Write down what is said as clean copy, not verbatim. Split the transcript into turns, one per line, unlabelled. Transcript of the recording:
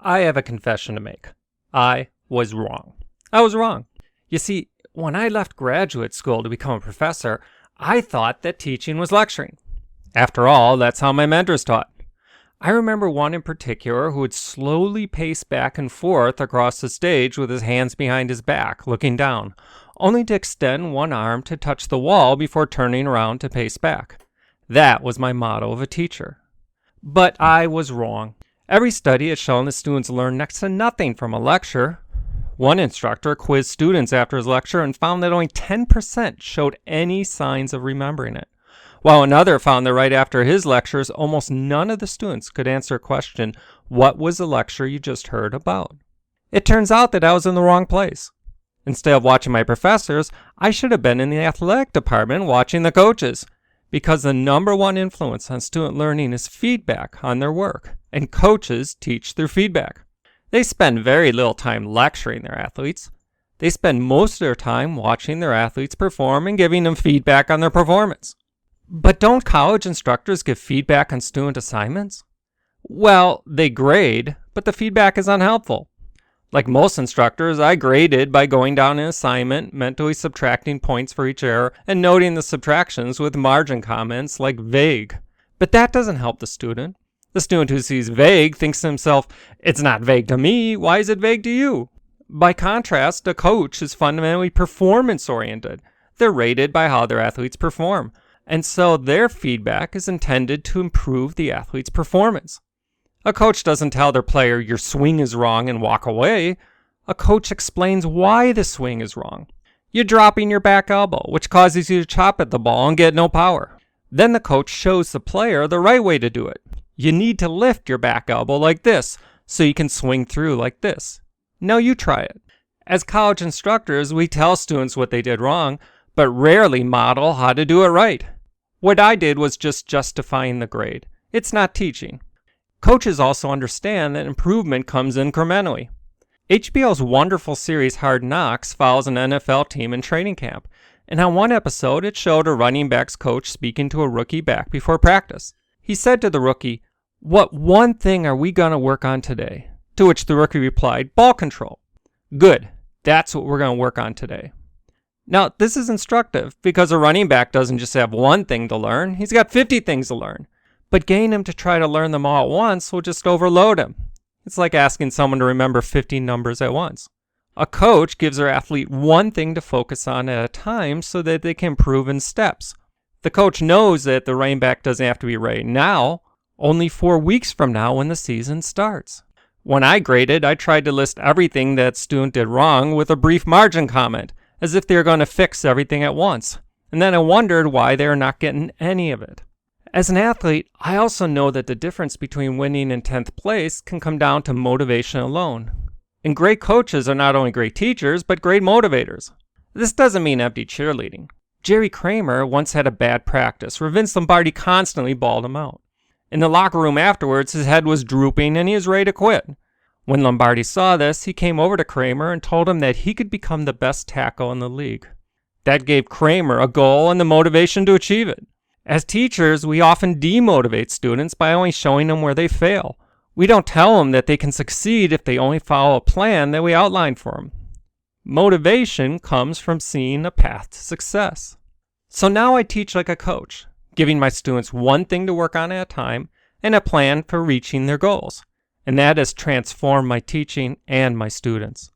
I have a confession to make. I was wrong. I was wrong. You see, when I left graduate school to become a professor, I thought that teaching was lecturing. After all, that's how my mentors taught. I remember one in particular who would slowly pace back and forth across the stage with his hands behind his back, looking down, only to extend one arm to touch the wall before turning around to pace back. That was my motto of a teacher. But I was wrong. Every study has shown that students learn next to nothing from a lecture. One instructor quizzed students after his lecture and found that only 10% showed any signs of remembering it, while another found that right after his lectures, almost none of the students could answer a question, "What was the lecture you just heard about?" It turns out that I was in the wrong place. Instead of watching my professors, I should have been in the athletic department watching the coaches, because the number one influence on student learning is feedback on their work, and coaches teach through feedback. They spend very little time lecturing their athletes. They spend most of their time watching their athletes perform and giving them feedback on their performance. But don't college instructors give feedback on student assignments? Well, they grade, but the feedback is unhelpful. Like most instructors, I graded by going down an assignment, mentally subtracting points for each error, and noting the subtractions with margin comments like vague. But that doesn't help the student. The student who sees vague thinks to himself, "It's not vague to me, why is it vague to you?" By contrast, a coach is fundamentally performance-oriented. They're rated by how their athletes perform, and so their feedback is intended to improve the athlete's performance. A coach doesn't tell their player, "Your swing is wrong," and walk away. A coach explains why the swing is wrong. You're dropping your back elbow, which causes you to chop at the ball and get no power. Then the coach shows the player the right way to do it. You need to lift your back elbow like this, so you can swing through like this. Now you try it. As college instructors, we tell students what they did wrong, but rarely model how to do it right. What I did was just justifying the grade. It's not teaching. Coaches also understand that improvement comes incrementally. HBO's wonderful series Hard Knocks follows an NFL team in training camp, and on one episode it showed a running backs coach speaking to a rookie back before practice. He said to the rookie, "What one thing are we going to work on today?" To which the rookie replied, "Ball control." "Good, that's what we're going to work on today." Now, this is instructive because a running back doesn't just have one thing to learn, he's got 50 things to learn. But getting him to try to learn them all at once will just overload him. It's like asking someone to remember 50 numbers at once. A coach gives their athlete one thing to focus on at a time so that they can improve in steps. The coach knows that the running back doesn't have to be ready now, only 4 weeks from now when the season starts. When I graded, I tried to list everything that student did wrong with a brief margin comment, as if they were going to fix everything at once. And then I wondered why they were not getting any of it. As an athlete, I also know that the difference between winning and 10th place can come down to motivation alone. And great coaches are not only great teachers, but great motivators. This doesn't mean empty cheerleading. Jerry Kramer once had a bad practice where Vince Lombardi constantly bawled him out. In the locker room afterwards, his head was drooping and he was ready to quit. When Lombardi saw this, he came over to Kramer and told him that he could become the best tackle in the league. That gave Kramer a goal and the motivation to achieve it. As teachers, we often demotivate students by only showing them where they fail. We don't tell them that they can succeed if they only follow a plan that we outline for them. Motivation comes from seeing a path to success. So now I teach like a coach, giving my students one thing to work on at a time and a plan for reaching their goals. And that has transformed my teaching and my students.